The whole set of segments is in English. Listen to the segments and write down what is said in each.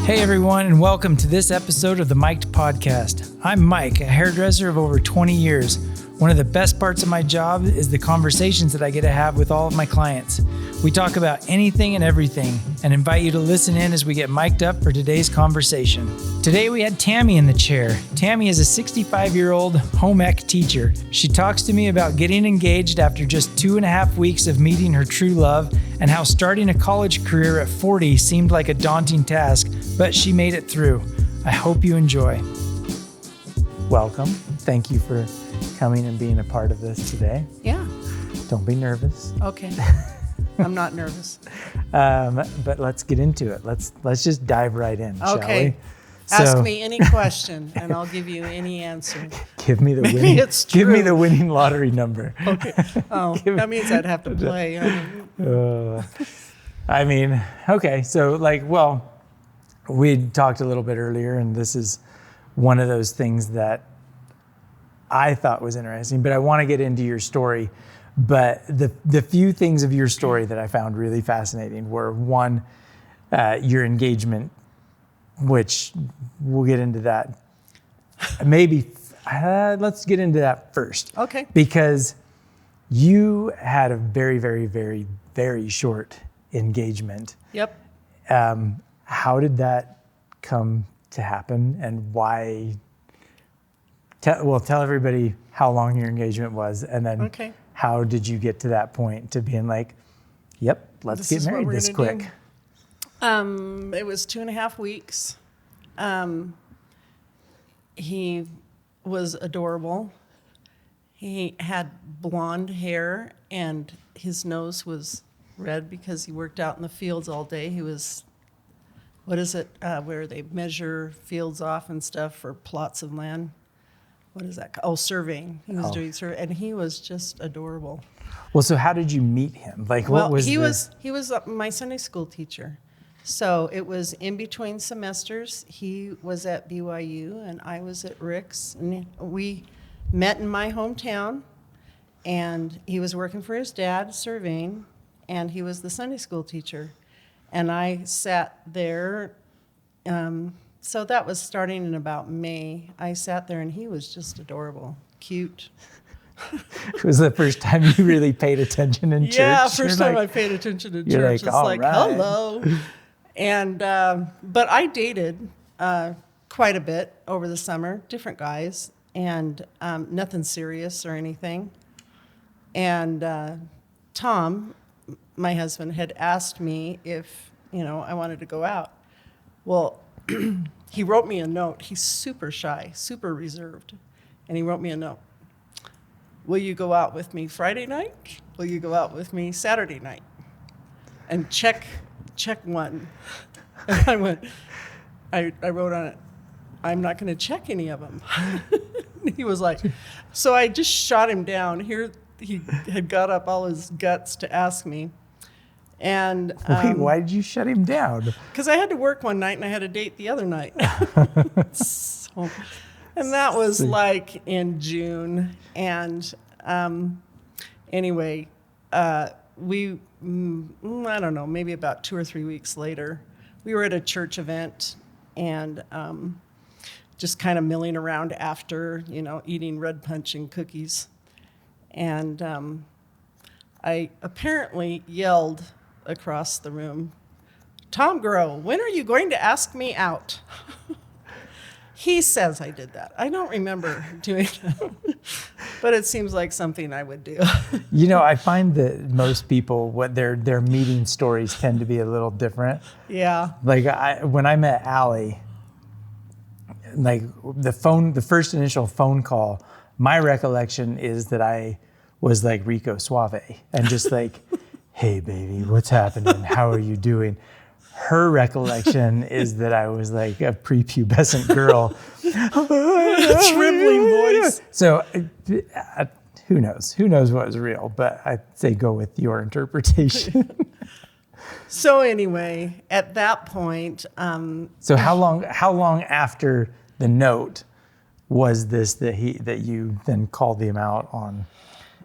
Hey everyone, and welcome to this episode of the Mic'd Podcast. I'm Mike, a hairdresser of over 20 years. One of the best parts of my job is the conversations that I get to have with all of my clients. We talk about anything and everything and invite you to listen in as we get mic'd up for today's conversation. Today we had Tammy in the chair. Tammy is a 65-year-old home ec teacher. She talks to me about getting engaged after just 2.5 weeks of meeting her true love and how starting a college career at 40 seemed like a daunting task, but she made it through. I hope you enjoy. Welcome. Thank you for coming and being a part of this today. Yeah. Don't be nervous. Okay. I'm not nervous. But let's get into it. Let's just dive right in, shall we? Okay. Ask me any question and I'll give you any answer. Give me the Maybe winning. it's Give me true. the winning lottery number. Okay. Oh, that means I'd have to play. Okay. So we talked a little bit earlier, and this is one of those things that I thought was interesting, but I want to get into your story. But the few things of your story that I found really fascinating were, one, your engagement, which we'll get into that. Maybe let's get into that first. Okay. Because you had a very, very, very, very short engagement. Yep. How did that come to happen, and why? Tell everybody how long your engagement was, and then how did you get to that point to being like, yep, let's get married this quick? It was 2.5 weeks. He was adorable. He had blonde hair and his nose was red because he worked out in the fields all day. He was, where they measure fields off and stuff for plots of land. What is that called? Oh, surveying. He was doing survey, and he was just adorable. Well, so how did you meet him? He was my Sunday school teacher. So it was in between semesters. He was at BYU and I was at Rick's, and we met in my hometown, and he was working for his dad surveying, and he was the Sunday school teacher. And I sat there, so that was starting in about May. I sat there and he was just adorable, cute. It was the first time you really paid attention in church. Yeah, first time I paid attention in church. It's like, hello. And, but I dated quite a bit over the summer, different guys, and nothing serious or anything. And Tom, my husband, had asked me if, I wanted to go out. Well, he wrote me a note. He's super shy, super reserved. And he wrote me a note. Will you go out with me Friday night? Will you go out with me Saturday night? And check one. And I went, I wrote on it, I'm not going to check any of them. He was like, so I just shot him down. Here he had got up all his guts to ask me. And wait, why did you shut him down? Because I had to work one night and I had a date the other night. And that was like in June. And anyway, we, I don't know, maybe about 2 or 3 weeks later, we were at a church event and just kind of milling around after, eating red punch and cookies. And I apparently yelled across the room, Tom Groh, when are you going to ask me out? He says I did that. I don't remember doing that, but it seems like something I would do. I find that most people, what their meeting stories tend to be a little different. Yeah. When I met Allie, the first initial phone call, my recollection is that I was like Rico Suave and just like, hey baby, what's happening? How are you doing? Her recollection is that I was like a prepubescent girl. Trembling voice. So who knows? Who knows what was real? But I'd say go with your interpretation. So anyway, at that point. So how long after the note was this that you then called him out on?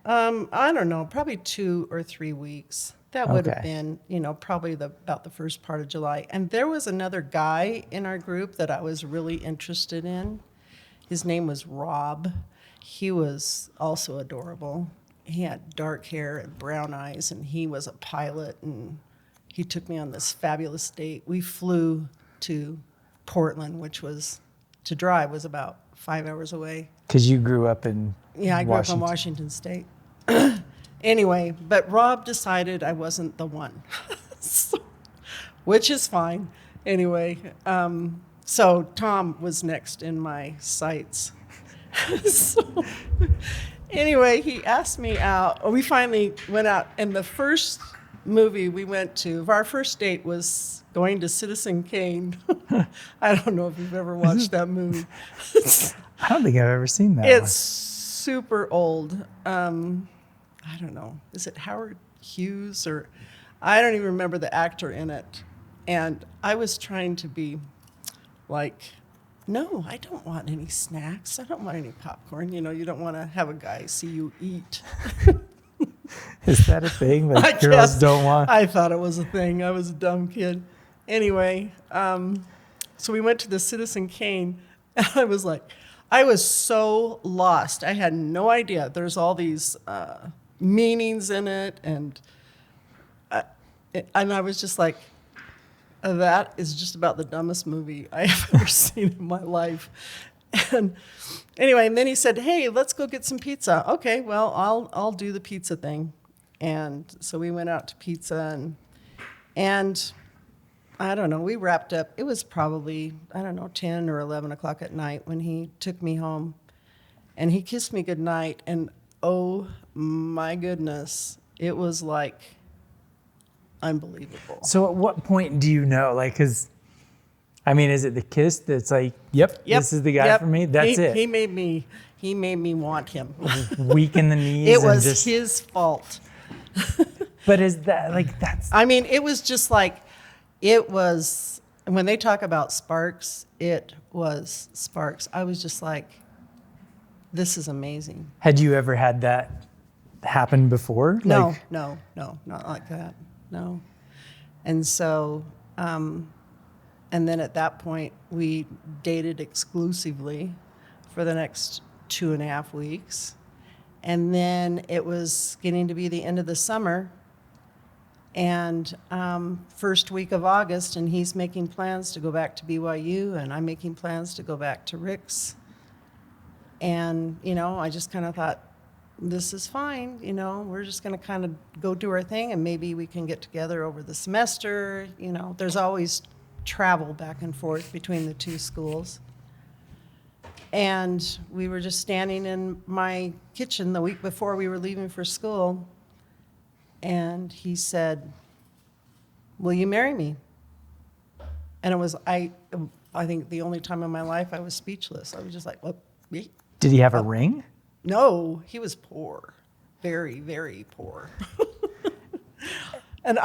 I don't know, probably 2 or 3 weeks. That would have been, probably about the first part of July. And there was another guy in our group that I was really interested in. His name was Rob. He was also adorable. He had dark hair and brown eyes, and he was a pilot, and he took me on this fabulous date. We flew to Portland, which was, to drive was about 5 hours away. Because you grew up in I grew up in Washington State. Anyway, but Rob decided I wasn't the one, which is fine. Anyway, so Tom was next in my sights. So, anyway, he asked me out. We finally went out, and the first movie we went to, our first date was going to Citizen Kane. I don't know if you've ever watched that movie. I don't think I've ever seen that. It's super old. I don't know. Is it Howard Hughes or I don't even remember the actor in it. And I was trying to be like, no, I don't want any snacks. I don't want any popcorn. You don't want to have a guy see you eat. Is that a thing that girls don't want? I thought it was a thing. I was a dumb kid. Anyway, so we went to the Citizen Kane, and I was so lost. I had no idea. There's all these meanings in it, and I was just like, that is just about the dumbest movie I have ever seen in my life. And anyway, and then he said, hey, let's go get some pizza. Okay, well, I'll do the pizza thing. And so we went out to pizza, and I don't know, we wrapped up. It was probably, 10 or 11 o'clock at night when he took me home. And he kissed me goodnight, and oh my goodness, it was like unbelievable. So at what point do you know? Is it the kiss that's like, yep. This is the guy for me? That's it. He made me want him. Weak in the knees. It was his fault. But is that that's? It was just when they talk about sparks, it was sparks. I was just like, this is amazing. Had you ever had that happen before? No, not like that. No. And so, and then at that point, we dated exclusively for the next 2.5 weeks. And then it was getting to be the end of the summer, and first week of August, and he's making plans to go back to BYU, and I'm making plans to go back to Rick's. And, I just kind of thought, this is fine, we're just going to kind of go do our thing, and maybe we can get together over the semester. There's always travel back and forth between the two schools. And we were just standing in my kitchen the week before we were leaving for school, and he said, will you marry me? And it was, I think the only time in my life I was speechless. I was just like, what? Me? Did he have a ring? No, he was poor, very, very poor. And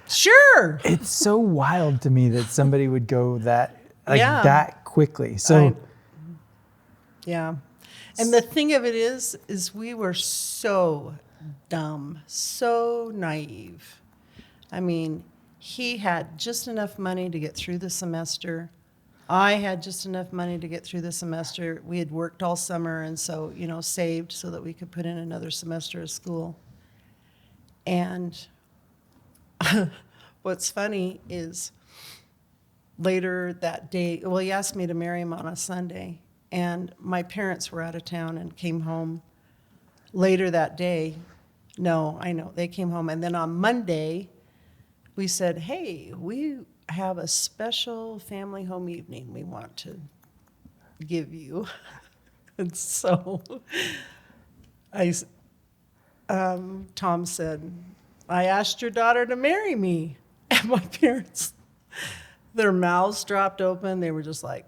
sure. It's so wild to me that somebody would go that quickly. So, yeah. And the thing of it is we were so dumb, so naive. He had just enough money to get through the semester. I had just enough money to get through the semester. We had worked all summer, and so, saved so that we could put in another semester of school. And what's funny is later that day, he asked me to marry him on a Sunday, and my parents were out of town and came home later that day. No, I know, they came home. And then on Monday, we said, hey, we have a special family home evening we want to give you. And so Tom said, I asked your daughter to marry me. And my parents, their mouths dropped open. They were just like,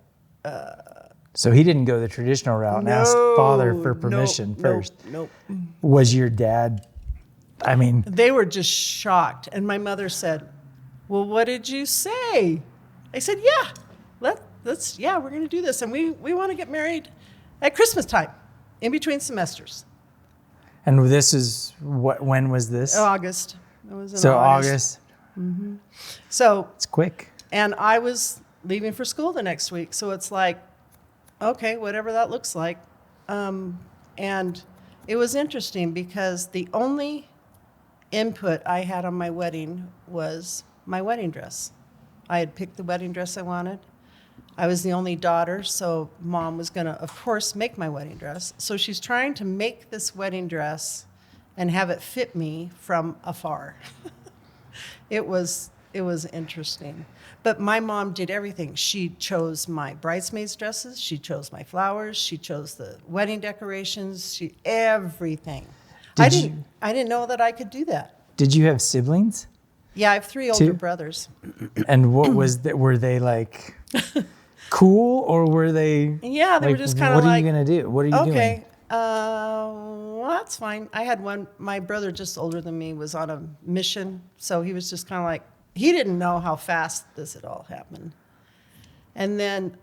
So he didn't go the traditional route and ask father for permission first. Nope. Was your dad, They were just shocked. And my mother said, well, what did you say? I said, we're going to do this. And we want to get married at Christmas time, in between semesters. And this is when was this? August. It was in so August. Mm-hmm. So it's quick. And I was leaving for school the next week. So it's like, okay, whatever that looks like. And it was interesting because the only input I had on my wedding was my wedding dress. I had picked the wedding dress I wanted. I was the only daughter, so Mom was going to, of course, make my wedding dress. So she's trying to make this wedding dress and have it fit me from afar. It was interesting. But my mom did everything. She chose my bridesmaids' dresses. She chose my flowers. She chose the wedding decorations. Everything. I didn't know that I could do that. Did you have siblings? Yeah, I have 3 older brothers. And what was that? Were they like cool, or were they? Yeah, they like, were just kind of like, what are you gonna do? What are you doing? Okay, well, that's fine. I had one. My brother, just older than me, was on a mission, so he was just kind of like, he didn't know how fast this had all happened. And then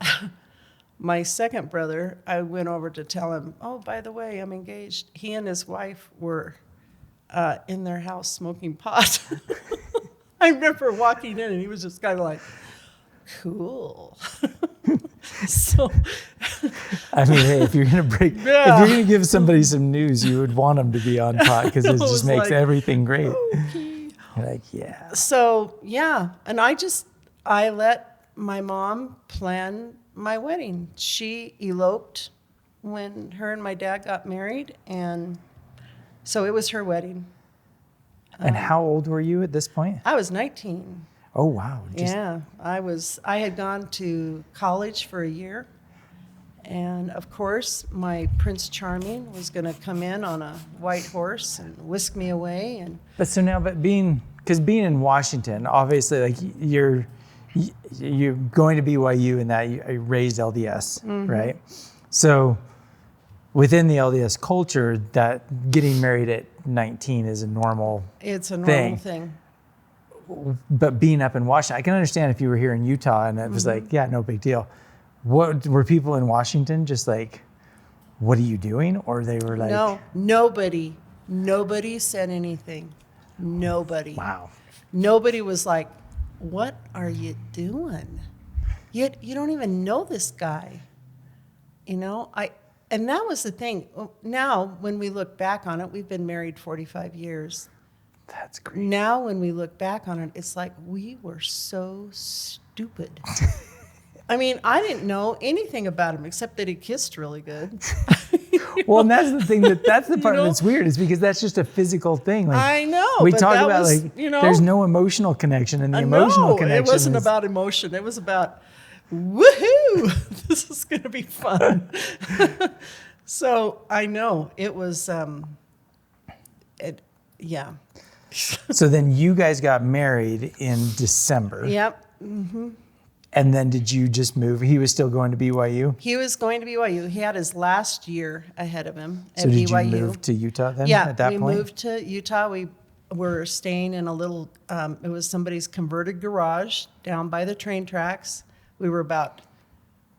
my second brother, I went over to tell him, oh, by the way, I'm engaged. He and his wife were in their house smoking pot. I remember walking in and he was just kind of like, cool. So, I mean, hey, if you're gonna if you're gonna give somebody some news, you would want them to be on pot because it just makes like, everything great. Okay. You're like, yeah. So yeah, and I let my mom plan my wedding. She eloped when her and my dad got married, and so it was her wedding. And how old were you at this point? I was 19. Oh, wow. Yeah, I had gone to college for a year. And of course, my Prince Charming was going to come in on a white horse and whisk me away. But being in Washington, obviously, like you're going to BYU and that you raised LDS, mm-hmm. right? So within the LDS culture, that getting married at 19 is a normal thing. It's a normal thing. But being up in Washington, I can understand if you were here in Utah and it was mm-hmm. like, yeah, no big deal. What were people in Washington just like, what are you doing? Or they were like, no, nobody said anything. Nobody. Wow. Nobody was like, what are you doing? You don't even know this guy. And that was the thing. Now, when we look back on it, we've been married 45 years. That's great. Now, when we look back on it, it's like we were so stupid. I mean, I didn't know anything about him except that he kissed really good. Well, and that's the thing that's the part that's weird is because that's just a physical thing. Like, I know. We talk about there's no emotional connection, and the emotional connection. It wasn't about emotion. It was about woohoo! This is going to be fun. So I know it was. Yeah. So then you guys got married in December. Yep. Mm-hmm. And then did you just move? He was still going to BYU? He was going to BYU. He had his last year ahead of him at BYU. So did you move to Utah then at that point? Yeah, we moved to Utah. We were staying in a little, it was somebody's converted garage down by the train tracks. We were about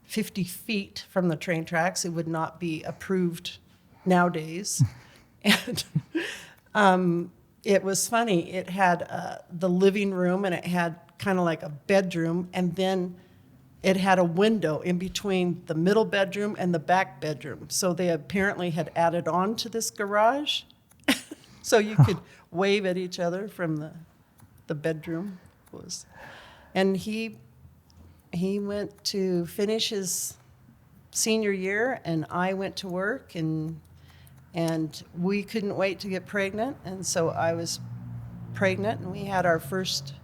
50 feet from the train tracks. It would not be approved nowadays. And it was funny. It had the living room, and it had kind of like a bedroom, and then it had a window in between the middle bedroom and the back bedroom. So they apparently had added on to this garage. So you could wave at each other from the bedroom. And he went to finish his senior year, and I went to work, and we couldn't wait to get pregnant. And so I was pregnant, and we had our first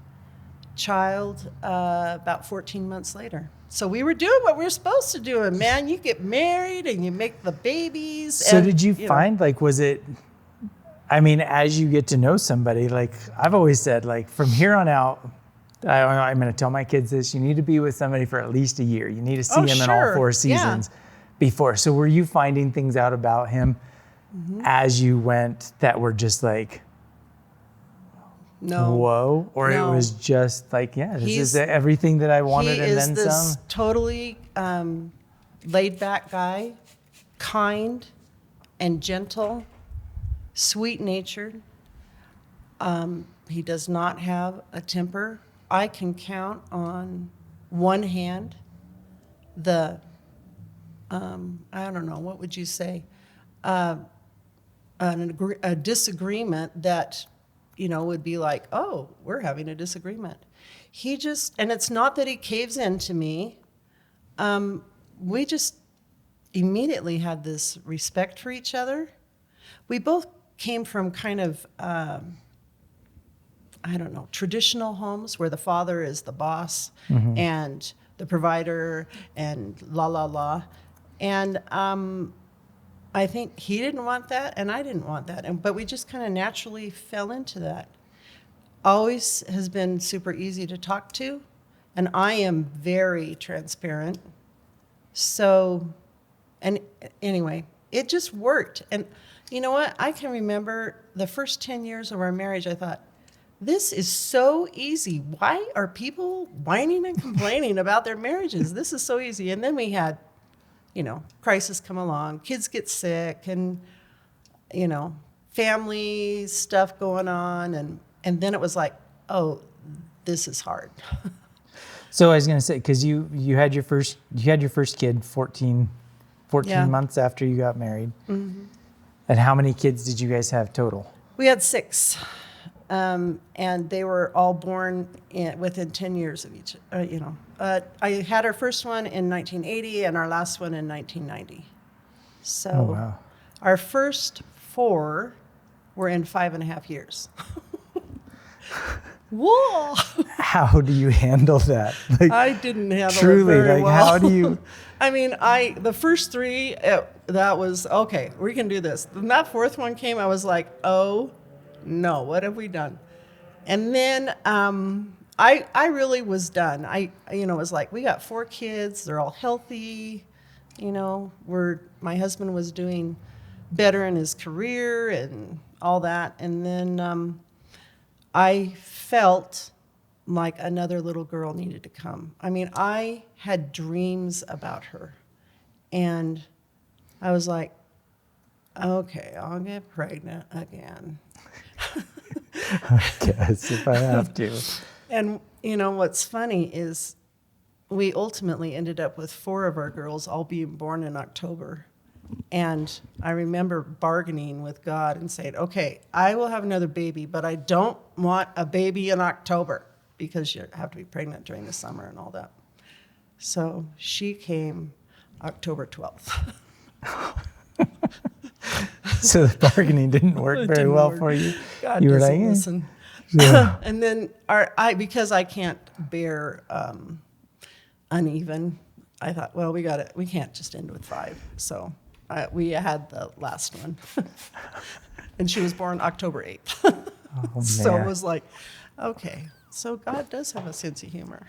child about 14 months later. So we were doing what we were supposed to do. And man, you get married and you make the babies. So did you find, like, was it, I mean, as you get to know somebody, like I've always said, like from here on out, I'm going to tell my kids this, you need to be with somebody for at least a year. You need to see him in all 4 seasons before. So were you finding things out about him as you went that were just like, no. Whoa. Or it was just like, yeah, this is everything that I wanted and then some. He is this totally laid back guy, kind and gentle sweet-natured. He does not have a temper. I can count on one hand the, I don't know, what would you say, a disagreement that, would be like, oh, we're having a disagreement. And it's not that he caves into me. We just immediately had this respect for each other. We both came from kind of, traditional homes where the father is the boss and the provider and la, la, la. And I think he didn't want that and I didn't want that. But we just kind of naturally fell into that. Always has been super easy to talk to. And I am very transparent. So, and anyway, it just worked. And you know what? I can remember the first 10 years of our marriage, I thought, this is so easy. Why are people whining and complaining about their marriages? This is so easy. And then we had, crisis come along, kids get sick and, family stuff going on. And then it was like, oh, this is hard. So I was going to say, because you had your first kid 14 months after you got married. Mm-hmm. And how many kids did you guys have total? We had 6. And they were all born within 10 years of each, I had our first one in 1980 and our last one in 1990. So wow. Our first 4 were in 5.5 years. Whoa! How do you handle that? I didn't handle truly, it very well. How do you? I mean, the first 3, that was, okay, we can do this. When that 4th one came, I was like, oh, no, what have we done? And then I really was done. I was like, we got 4 kids. They're all healthy. My husband was doing better in his career and all that. And then I felt like another little girl needed to come. I mean, I had dreams about her. And I was like, okay, I'll get pregnant again. I guess if I have to. And what's funny is we ultimately ended up with 4 of our girls all being born in October. And I remember bargaining with God and saying, okay, I will have another baby, but I don't want a baby in October because you have to be pregnant during the summer and all that. So she came October 12th. So the bargaining didn't work very well for you. God you doesn't listen. Yeah. And then because I can't bear uneven, I thought, well, we can't just end with 5. So we had the last one. And she was born October 8th. Oh, so it was like, okay, so God does have a sense of humor.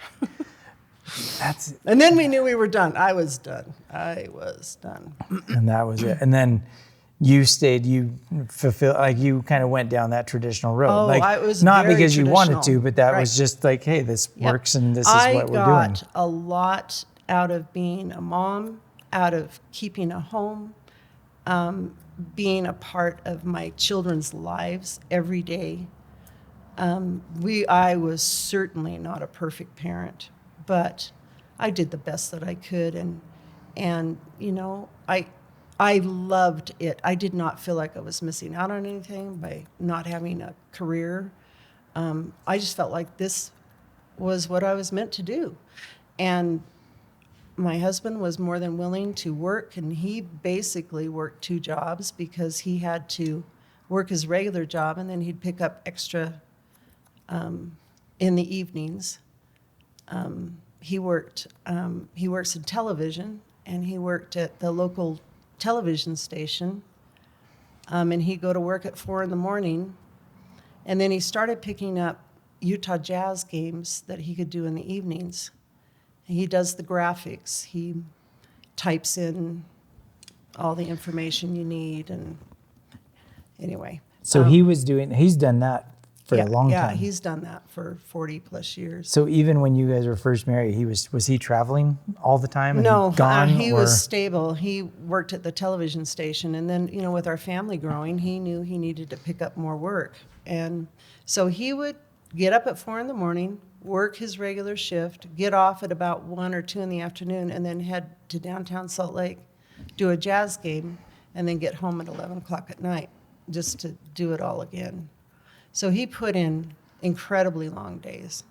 And then we knew we were done. I was done. And that was it. And then you stayed, you fulfilled, you kind of went down that traditional road. Oh, it was not very because you wanted to, but that right. was just like, hey, this works and this is what we're doing. I got a lot out of being a mom, out of keeping a home, being a part of my children's lives every day. I was certainly not a perfect parent, but I did the best that I could, and I loved it. I did not feel like I was missing out on anything by not having a career. I just felt like this was what I was meant to do, and my husband was more than willing to work, and he basically worked 2 jobs because he had to work his regular job, and then he'd pick up extra in the evenings. He works in television, and he worked at the local television station, and he'd go to work at 4 a.m, and then he started picking up Utah Jazz games that he could do in the evenings. He does the graphics. He types in all the information you need, and anyway. So he's done that for a long time. Yeah, he's done that for 40 plus years. So even when you guys were first married, was he traveling all the time? No, gone, he was stable. He worked at the television station. And then, with our family growing, he knew he needed to pick up more work. And so he would get up at 4 a.m, work his regular shift, get off at about 1 or 2 p.m, and then head to downtown Salt Lake, do a jazz game, and then get home at 11 o'clock at night just to do it all again. So he put in incredibly long days.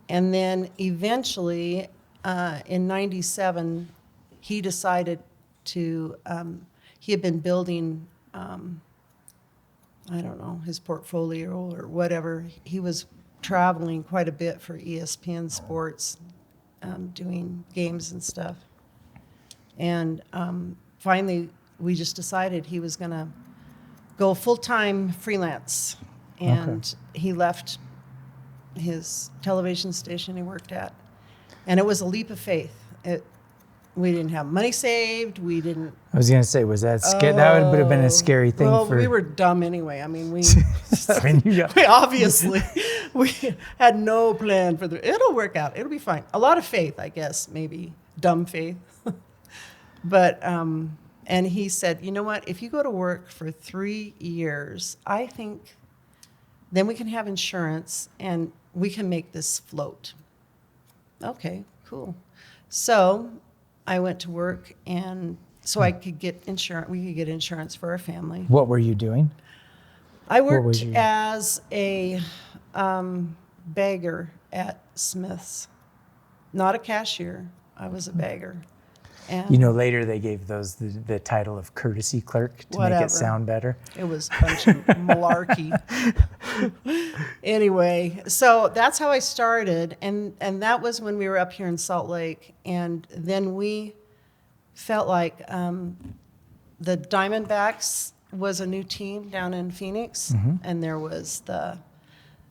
And then eventually, in 97, he decided to, he had been building, his portfolio or whatever. He was traveling quite a bit for ESPN Sports, doing games and stuff. And finally, we just decided he was going to go full-time freelance. And he left his television station he worked at. And it was a leap of faith. We didn't have money saved. We didn't. I was going to say, was that scary? That would have been a scary thing. Well, we were dumb anyway. I mean, we we had no plan for it'll work out. It'll be fine. A lot of faith, I guess, maybe dumb faith. But, and he said, you know what? If you go to work for 3 years, I think then we can have insurance and we can make this float. Okay, cool. So I went to work, and so I could get insurance. We could get insurance for our family. What were you doing? I worked as a bagger at Smith's. Not a cashier. I was a bagger. And later they gave those the title of courtesy clerk to make it sound better. It was a bunch of malarkey. Anyway, so that's how I started, and that was when we were up here in Salt Lake, and then we felt like the Diamondbacks was a new team down in Phoenix, and there was the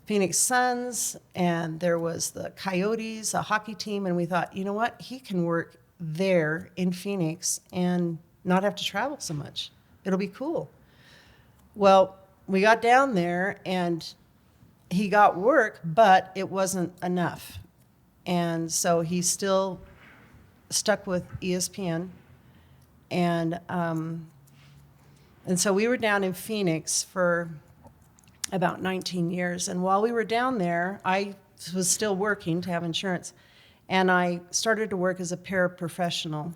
Phoenix Suns, and there was the Coyotes, a hockey team, and we thought, you know what, he can work there in Phoenix and not have to travel so much. It'll be cool. Well, we got down there and he got work, but it wasn't enough. And so he still stuck with ESPN. And so we were down in Phoenix for about 19 years. And while we were down there, I was still working to have insurance. And I started to work as a paraprofessional,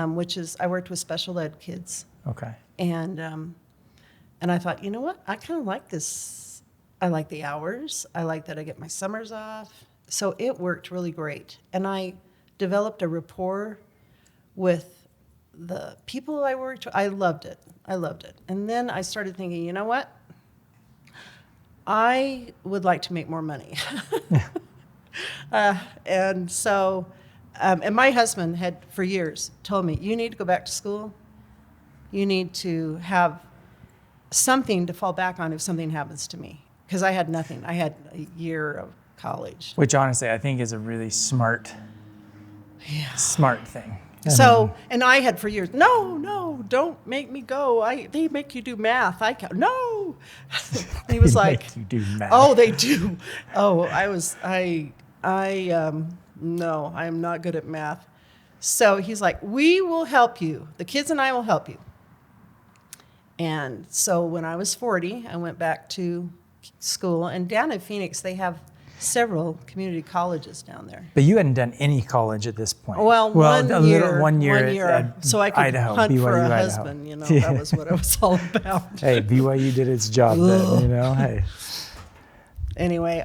which is, I worked with special ed kids. Okay. And I thought, you know what? I kind of like this. I like the hours. I like that I get my summers off. So it worked really great. And I developed a rapport with the people I worked with. I loved it. And then I started thinking, you know what? I would like to make more money. And so, and my husband had for years told me, you need to go back to school. You need to have something to fall back on if something happens to me. Because I had nothing. I had a year of college. Which honestly, I think is a really smart thing. So, and I had for years, no, don't make me go. They make you do math. No. He was like, make you do math. Oh, they do. Oh, no, I am not good at math. So he's like, we will help you. The kids and I will help you. And so when I was 40, I went back to school. And down in Phoenix, they have several community colleges down there. But you hadn't done any college at this point. Well, one year, at so I could Idaho, hunt BYU, for a Idaho. husband. That was what it was all about. Hey, BYU did its job then, Hey. Anyway,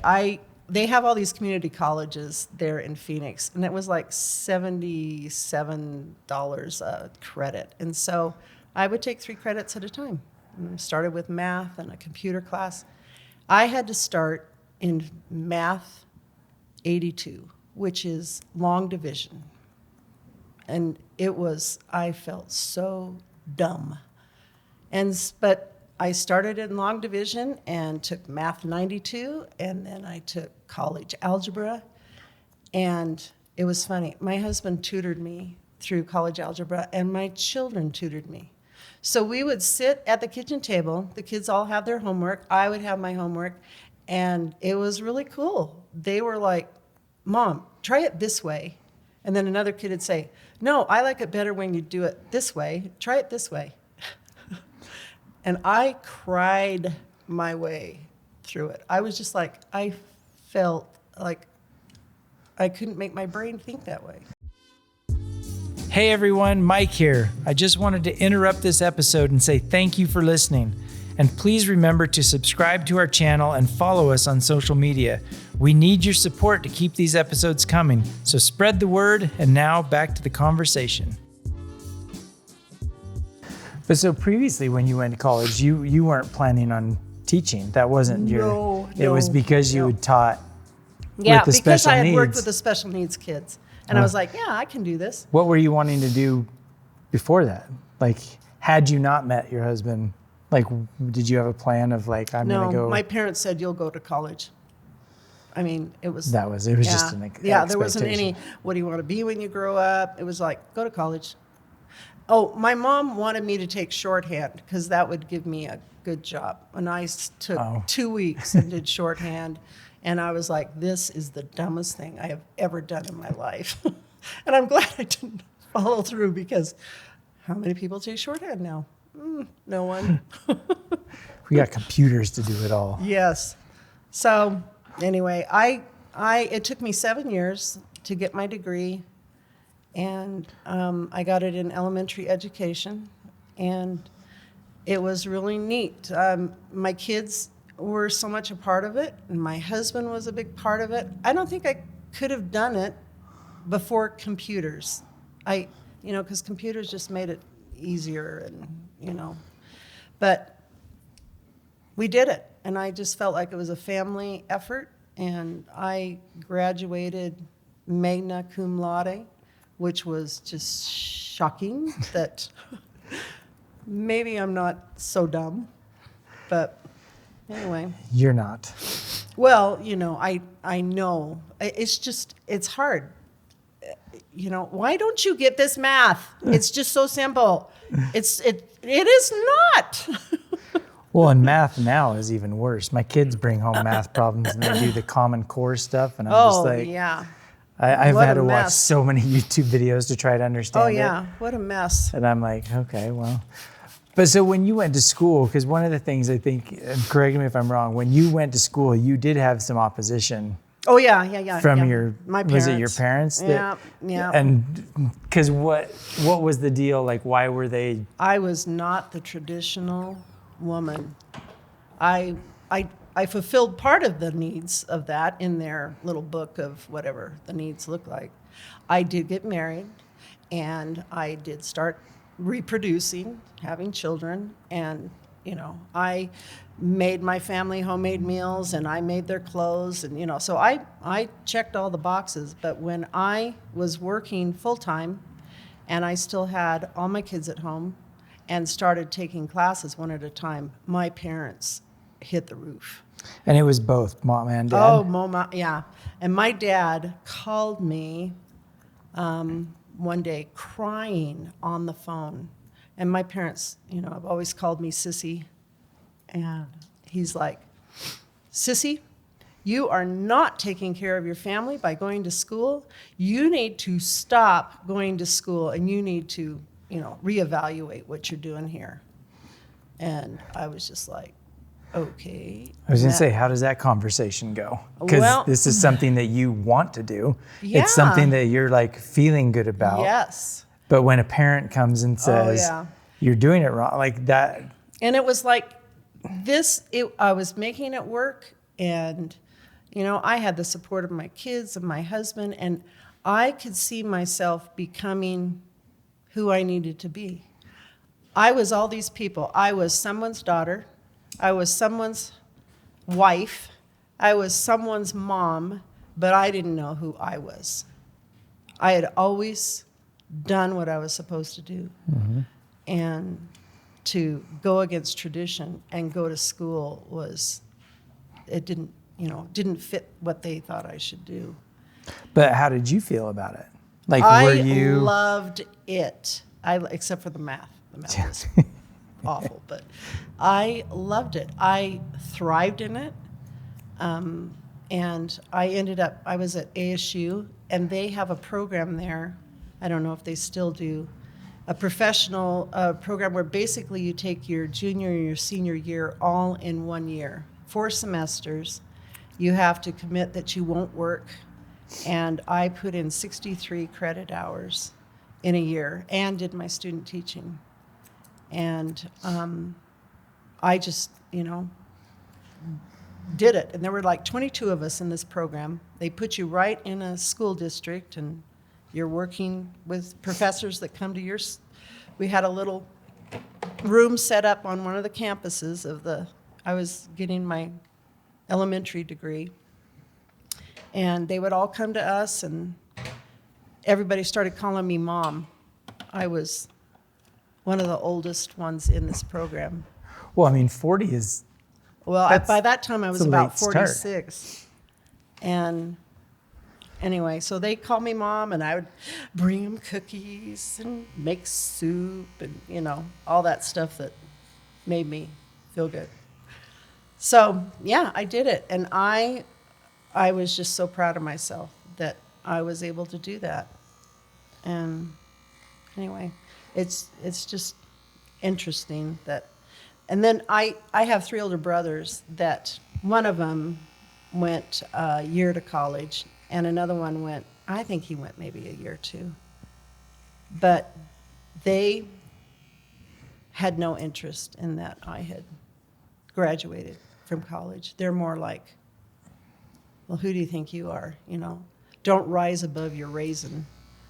they have all these community colleges there in Phoenix, and it was like $77 a credit. And so I would take 3 credits at a time. And started with math and a computer class. I had to start in math 82, which is long division. And I felt so dumb. But I started in long division and took math 92, and then I took college algebra. And it was funny. My husband tutored me through college algebra, and my children tutored me. So we would sit at the kitchen table. The kids all have their homework. I would have my homework. And it was really cool. They were like, Mom, try it this way. And then another kid would say, no, I like it better when you do it this way. Try it this way. And I cried my way through it. I was just like, I felt like I couldn't make my brain think that way. Hey everyone, Mike here. I just wanted to interrupt this episode and say thank you for listening. And please remember to subscribe to our channel and follow us on social media. We need your support to keep these episodes coming. So spread the word, and now back to the conversation. But so previously when you went to college, you weren't planning on teaching. That wasn't it was because you had taught with the special needs. because I had worked with the special needs kids. And I was like, yeah, I can do this. What were you wanting to do before that? Like, had you not met your husband, like, did you have a plan of like, I'm going to go? No, my parents said, you'll go to college. I mean, it was just an expectation. There wasn't any, what do you want to be when you grow up? It was like, go to college. Oh, my mom wanted me to take shorthand because that would give me a good job. And I took 2 weeks and did shorthand. And I was like, this is the dumbest thing I have ever done in my life. And I'm glad I didn't follow through, because how many people take shorthand now? No one. We got computers to do it all. Yes. So anyway, it took me 7 years to get my degree. And I got it in elementary education. And it was really neat. My kids were so much a part of it, and my husband was a big part of it. I don't think I could have done it before computers. Because computers just made it easier, and but we did it, and I just felt like it was a family effort, and I graduated magna cum laude, which was just shocking that maybe I'm not so dumb, but anyway. You're not. Well, I know. It's hard. Why don't you get this math? It's just so simple. It is not. Well, and math now is even worse. My kids bring home math problems and they do the Common Core stuff, and I'm just like, yeah. I've had to watch so many YouTube videos to try to understand it. Oh yeah, what a mess. And I'm like, okay, well. But so when you went to school, because one of the things I think, and correct me if I'm wrong, when you went to school, you did have some opposition. Oh yeah. From my parents. Was it your parents? Yeah. And because what was the deal? Like, why were they? I was not the traditional woman. I fulfilled part of the needs of that in their little book of whatever the needs look like. I did get married, and I did start reproducing, having children, and I made my family homemade meals, and I made their clothes, and so I checked all the boxes. But when I was working full-time and I still had all my kids at home and started taking classes one at a time, my parents hit the roof. And it was both mom and dad? Oh, mama, yeah. And my dad called me one day crying on the phone. And my parents, have always called me Sissy. And he's like, Sissy, you are not taking care of your family by going to school. You need to stop going to school, and you need to, reevaluate what you're doing here. And I was just like, okay. I was going to say, how does that conversation go? Because this is something that you want to do. Yeah. It's something that you're like feeling good about. Yes. But when a parent comes and says, you're doing it wrong, like that. And it was like I was making it work, and, I had the support of my kids and my husband, and I could see myself becoming who I needed to be. I was all these people. I was someone's daughter. I was someone's wife. I was someone's mom, but I didn't know who I was. I had always done what I was supposed to do. Mm-hmm. And to go against tradition and go to school didn't fit what they thought I should do. But how did you feel about it? Like, I loved it. Except for the math. The math was awful, but I loved it. I thrived in it. And I was at ASU, and they have a program there. I don't know if they still do, a professional program where basically you take your junior and your senior year all in 1 year, 4 semesters. You have to commit that you won't work. And I put in 63 credit hours in a year and did my student teaching. And I just, did it. And there were like 22 of us in this program. They put you right in a school district, and you're working with professors that come to we had a little room set up on one of the campuses I was getting my elementary degree. And they would all come to us, and everybody started calling me Mom. I was one of the oldest ones in this program. Well, I mean, 40 is... Well, by that time I was about 46. And anyway, so they called me Mom, and I would bring them cookies and make soup and, all that stuff that made me feel good. So, yeah, I did it. And I was just so proud of myself that I was able to do that. And anyway, it's just interesting that. And then I have 3 older brothers that one of them went a year to college, and another one I think he went maybe a year or 2. But they had no interest in that I had graduated from college. They're more like, well, who do you think you are? Don't rise above your raisin.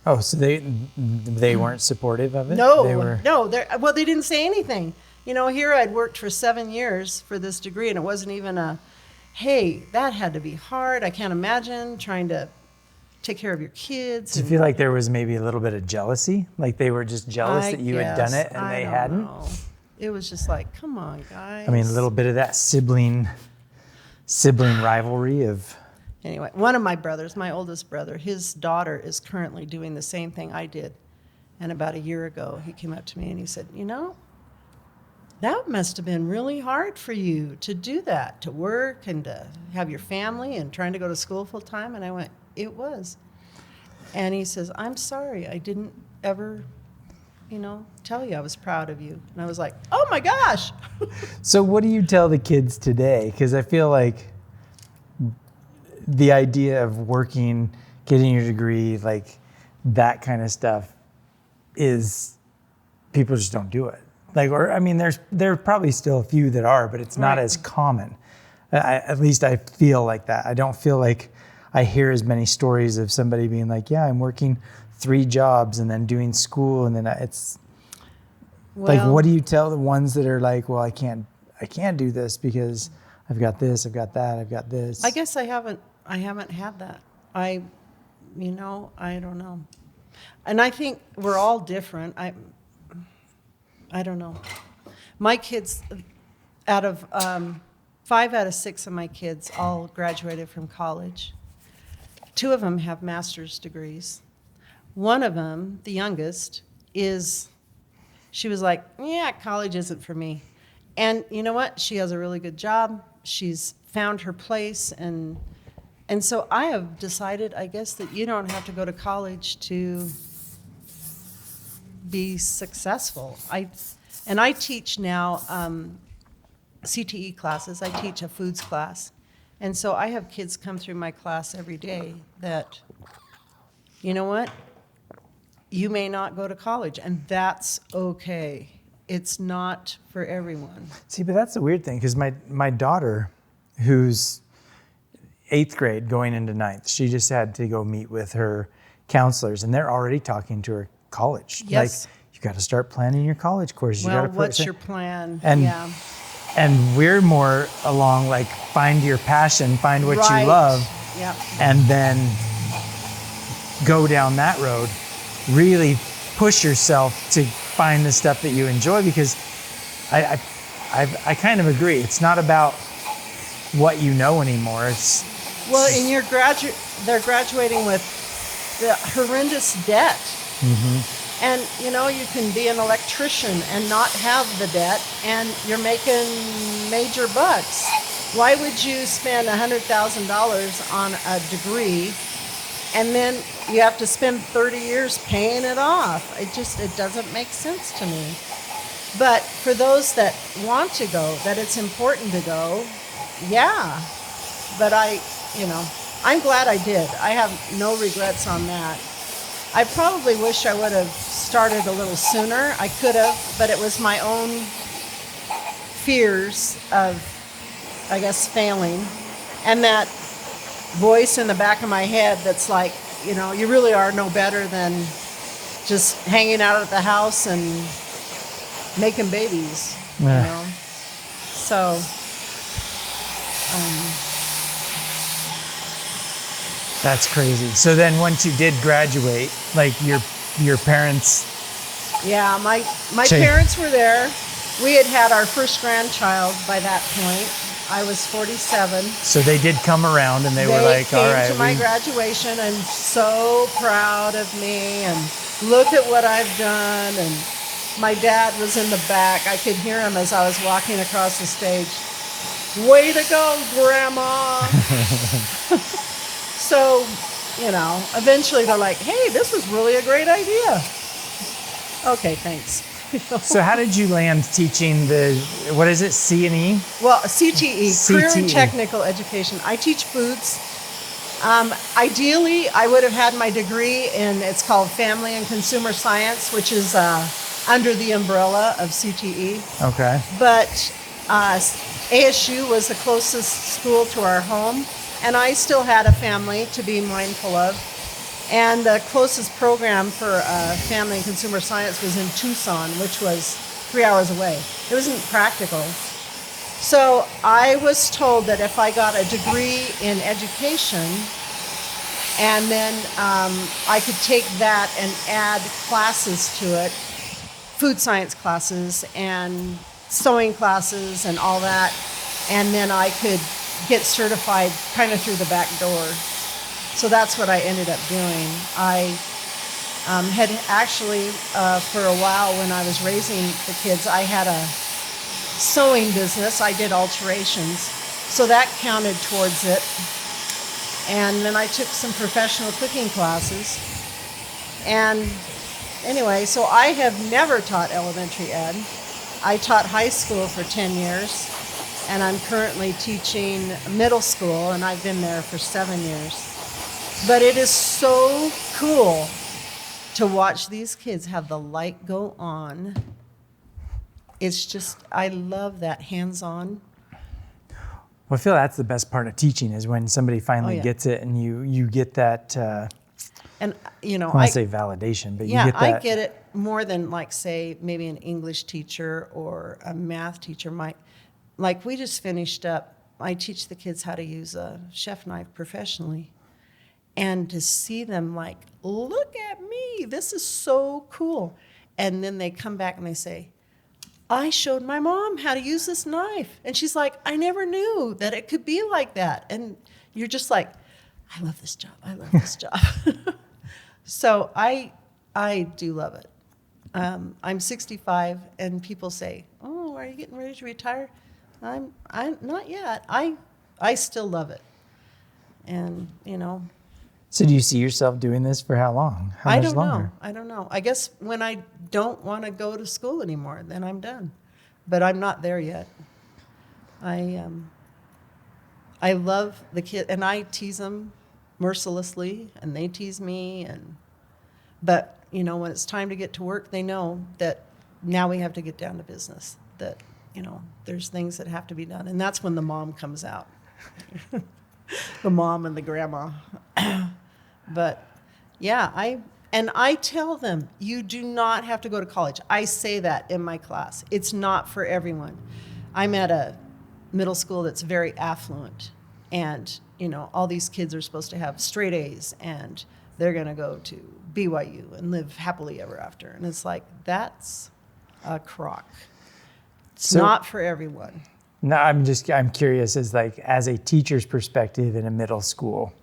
Oh, so they weren't supportive of it? No, they didn't say anything. Here I'd worked for 7 years for this degree, and it wasn't even hey, that had to be hard. I can't imagine trying to take care of your kids. Do you feel like there was maybe a little bit of jealousy? Like they were just jealous that you had done it and they hadn't? Know. It was just like, come on, guys. I mean, a little bit of that sibling rivalry of... Anyway, one of my brothers, my oldest brother, his daughter is currently doing the same thing I did. And about a year ago, he came up to me and he said, that must have been really hard for you to do that, to work and to have your family and trying to go to school full time. And I went, it was. And he says, I'm sorry, I didn't ever, tell you I was proud of you. And I was like, oh my gosh. So what do you tell the kids today? Because I feel like the idea of working, getting your degree, like that kind of stuff is, people just don't do it. There are probably still a few that are, but it's not as common. At least I feel like that. I don't feel like I hear as many stories of somebody being like, yeah, I'm working 3 jobs and then doing school. And then what do you tell the ones that are like, well, I can't do this because I've got this, I've got that, I've got this. I guess I haven't had that. I don't know. And I think we're all different. I don't know. My kids, 5 out of 6 of my kids all graduated from college. 2 of them have master's degrees. One of them, the youngest, she was like, yeah, college isn't for me. And you know what? She has a really good job. She's found her place. And so I have decided, I guess, that you don't have to go to college to be successful. I teach now CTE classes. I teach a foods class. And so I have kids come through my class every day that, you know what? You may not go to college, and that's okay. It's not for everyone. See, but that's the weird thing, because my daughter, who's 8th grade going into 9th, she just had to go meet with her counselors, and they're already talking to her college. Yes. Like, you got to start planning your college course. Well, what's your plan? And we're more along like find your passion, find what you love, and then go down that road. Really push yourself to find the stuff that you enjoy, because I kind of agree. It's not about what you know anymore. They're graduating with the horrendous debt. Mm-hmm. And, you can be an electrician and not have the debt, and you're making major bucks. Why would you spend $100,000 on a degree and then you have to spend 30 years paying it off? It doesn't make sense to me. But for those that want to go, that it's important to go, yeah. But I'm glad I did. I have no regrets on that. I probably wish I would have started a little sooner. I could have, but it was my own fears of, I guess, failing. And that voice in the back of my head that's like, you really are no better than just hanging out at the house and making babies, So, that's crazy. So then once you did graduate, like your parents... Yeah, my parents were there. We had our first grandchild by that point. I was 47. So they did come around and they were like, all right. They came to my graduation and so proud of me and look at what I've done. And my dad was in the back. I could hear him as I was walking across the stage. Way to go, Grandma. So, eventually they're like, hey, this was really a great idea. Okay, thanks. So how did you land teaching what is it, C&E? Well, CTE, Career and Technical Education. I teach foods. Ideally, I would have had my degree it's called Family and Consumer Science, which is under the umbrella of CTE. Okay. But ASU was the closest school to our home, and I still had a family to be mindful of. And the closest program for Family and Consumer Science was in Tucson, which was 3 hours away. It wasn't practical. So I was told that if I got a degree in education, and then I could take that and add classes to it, food science classes and sewing classes and all that, and then I could get certified kind of through the back door. So that's what I ended up doing. I had actually, for a while when I was raising the kids, I had a sewing business. I did alterations. So that counted towards it. And then I took some professional cooking classes. And anyway, so I have never taught elementary ed. I taught high school for 10 years. And I'm currently teaching middle school, and I've been there for 7 years. But it is so cool to watch these kids have the light go on. It's just, I love that hands-on. Well, I feel that's the best part of teaching is when somebody finally gets it and you get that, and I don't want to say validation, but you get that. I get it more than like, say, maybe an English teacher or a math teacher might. Like we just finished up, I teach the kids how to use a chef knife professionally. And to see them like, look at me, this is so cool. And then they come back and they say, I showed my mom how to use this knife. And she's like, I never knew that it could be like that. And you're just like, I love this job, I love this job. So I do love it. I'm 65 and people say, oh, are you getting ready to retire? I'm not yet. I still love it. And, So do you see yourself doing this for how long? How much longer? I don't know. I guess when I don't want to go to school anymore, then I'm done. But I'm not there yet. I love the kid, and I tease them mercilessly, and they tease me. But when it's time to get to work, they know that now we have to get down to business. That there's things that have to be done, and that's when the mom comes out. The mom and the grandma. But yeah, I tell them, you do not have to go to college. I say that in my class. It's not for everyone. I'm at a middle school that's very affluent, and all these kids are supposed to have straight A's, and they're going to go to BYU and live happily ever after. And it's like, that's a crock. It's not for everyone. No, I'm curious as a teacher's perspective in a middle school,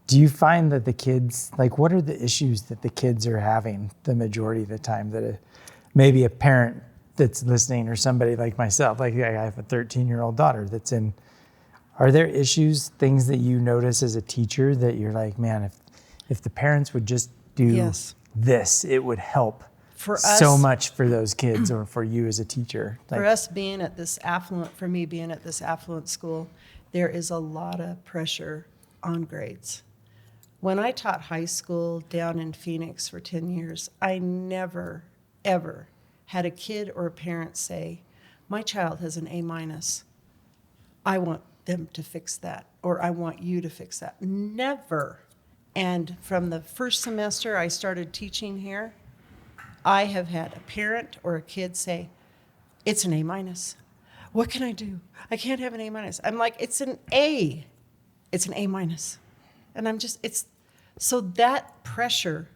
Do you find that the kids, like, what are the issues that the kids are having the majority of the time that maybe a parent that's listening or somebody like myself, like I have a 13-year-old daughter that's in, are there issues, things that you notice as a teacher that you're like, man, if the parents would just do this, it would help for us, so much for those kids or for you as a teacher? Like, for us being at this affluent, for me being at this affluent school, there is a lot of pressure on grades. When I taught high school down in Phoenix for 10 years, I never, ever had a kid or a parent say, my child has an A-. I want them to fix that, or I want you to fix that. Never. And from the first semester I started teaching here, I have had a parent or a kid say, it's an A-. What can I do? I can't have an A-. I'm like, it's an A. It's an A-. And I'm just, so that pressure,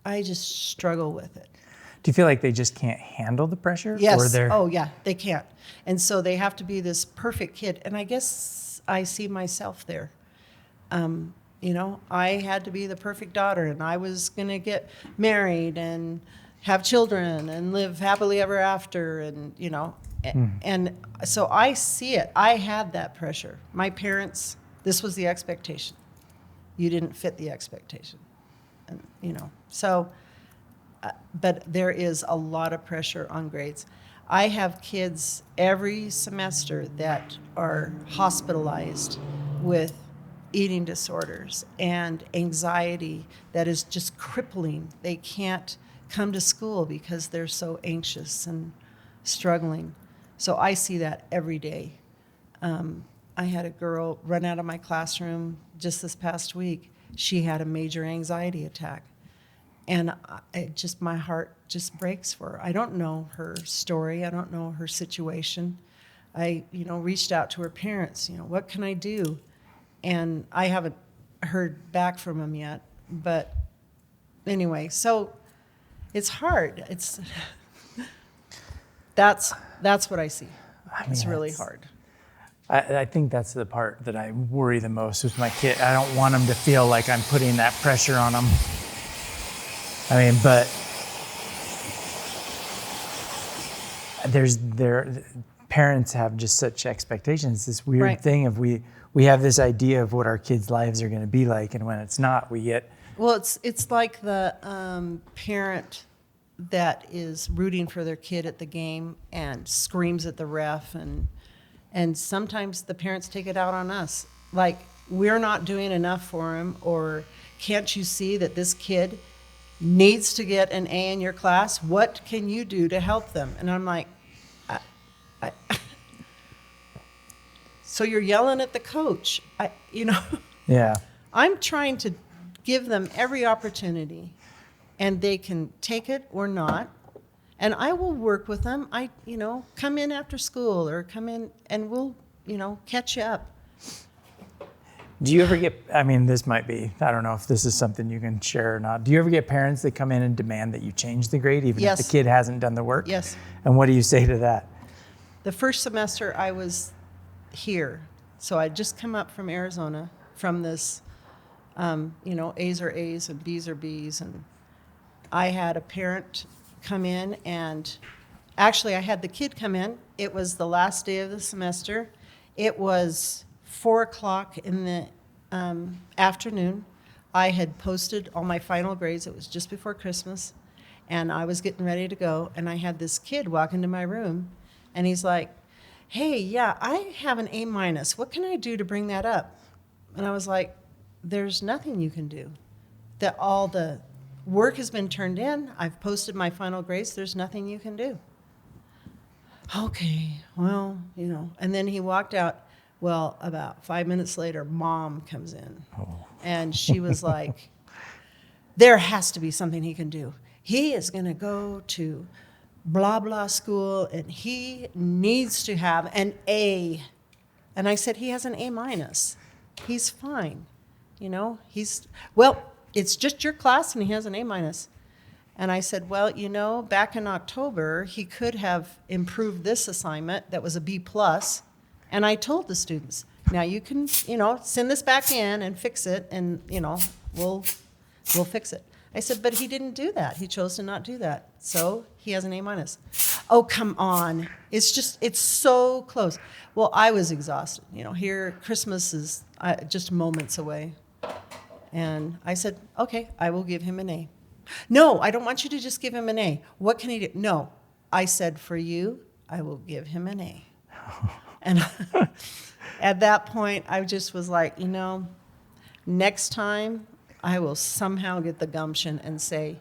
I just struggle with it. Do you feel like they just can't handle the pressure? Yes. Oh, yeah, they can't. And so they have to be this perfect kid. And I guess I see myself there. I had to be the perfect daughter, and I was going to get married and have children and live happily ever after. And, and so I see it. I had that pressure. My parents, this was the expectation. You didn't fit the expectation. And, so, but there is a lot of pressure on grades. I have kids every semester that are hospitalized with eating disorders and anxiety that is just crippling. They can't come to school because they're so anxious and struggling. So I see that every day. I had a girl run out of my classroom just this past week. She had a major anxiety attack. And my heart just breaks for her. I don't know her story. I don't know her situation. I, reached out to her parents, what can I do? And I haven't heard back from them yet. But anyway, so it's hard. That's what I see. It's really hard. I think that's the part that I worry the most with my kid. I don't want them to feel like I'm putting that pressure on them. But parents have just such expectations. This weird thing of we have this idea of what our kids' lives are going to be like, and when it's not, we get. Well, it's like the parent that is rooting for their kid at the game and screams at the ref, and sometimes the parents take it out on us, like we're not doing enough for him, or can't you see that this kid needs to get an A in your class? What can you do to help them? And I'm like, so you're yelling at the coach, Yeah. I'm trying to give them every opportunity, and they can take it or not. And I will work with them. Come in after school or come in and we'll, catch you up. Do you ever get, this might be, I don't know if this is something you can share or not. Do you ever get parents that come in and demand that you change the grade even if the kid hasn't done the work? Yes. And what do you say to that? The first semester I was here. So I'd just come up from Arizona from this, A's are A's and B's are B's. And I had a parent come in, and actually I had the kid come in. It was the last day of the semester. It was 4:00 in the afternoon. I had posted all my final grades. It was just before Christmas, and I was getting ready to go, and I had this kid walk into my room, and he's like, hey, yeah, I have an A-. What can I do to bring that up? And I was like, there's nothing you can do. That all the work has been turned in. I've posted my final grades. There's nothing you can do. Okay, well, and then he walked out. Well, about 5 minutes later, Mom comes in. And she was like, there has to be something he can do. He is going to go to blah, blah school, and he needs to have an A. And I said, he has an A-. He's fine. It's just your class, and he has an A-. And I said, well, back in October, he could have improved this assignment that was a B+. And I told the students, Now you can, send this back in and fix it, and, we'll fix it. I said, but he didn't do that. He chose to not do that. So he has an A-. Oh, come on. It's so close. Well, I was exhausted. Here, Christmas is just moments away. And I said, okay, I will give him an A. No, I don't want you to just give him an A. What can he do? No, I said, for you, I will give him an A. And at that point, I just was like, next time I will somehow get the gumption and say,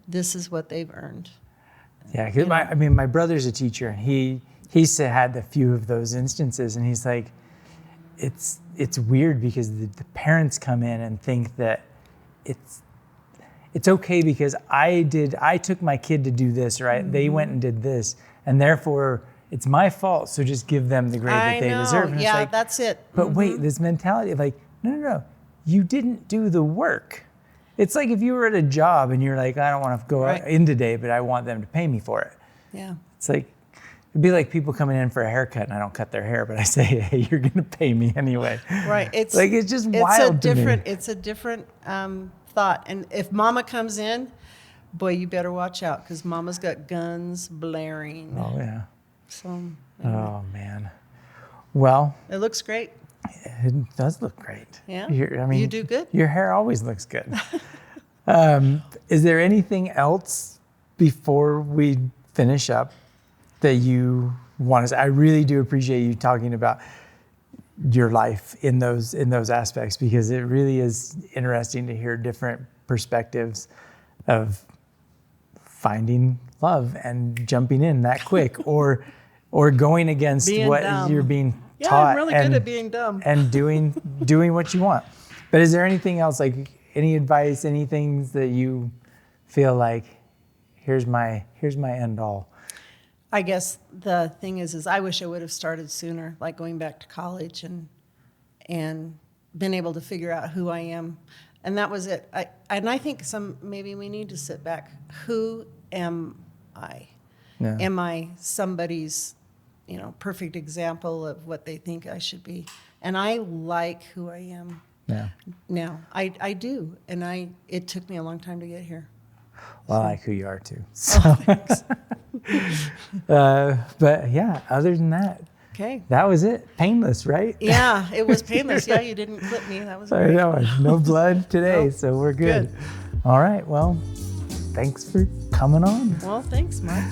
this is what they've earned. Yeah, because my brother's a teacher, and he's had a few of those instances, and he's like, it's weird because the parents come in and think that it's okay because I took my kid to do this, right? Mm-hmm. They went and did this, and therefore it's my fault. So just give them the grade that they deserve. And yeah, that's it. But wait, this mentality of like, no, you didn't do the work. It's like if you were at a job and you're like, I don't want to go in today, but I want them to pay me for it. Yeah. It's like, it'd be like people coming in for a haircut and I don't cut their hair, but I say, hey, you're going to pay me anyway. Right. It's just wild to me. It's a different thought. And if mama comes in, boy, you better watch out because mama's got guns blaring. Oh, yeah. So. Anyway. Oh, man. Well. It looks great. It does look great. Yeah. You do good. Your hair always looks good. Is there anything else before we finish up that you want to say? I really do appreciate you talking about your life in those aspects, because it really is interesting to hear different perspectives of finding love and jumping in that quick or going against what dumb. You're being taught. I'm really good at being dumb. And doing what you want. But is there anything else, like any advice, any things that you feel like, here's my end all? I guess the thing is I wish I would have started sooner, like going back to college and been able to figure out who I am. And that was it. I think maybe we need to sit back. Who am I? Yeah. Am I somebody's, perfect example of what they think I should be? And I like who I am. Yeah. Now, I do. And it took me a long time to get here. Well, I like who you are too. So. Thanks. But yeah, other than that, okay, that was it. Painless, right? Yeah, it was painless. Yeah, you didn't clip me. That was great. I know, no blood today, so we're good. All right, well, thanks for coming on. Well, thanks, Mark.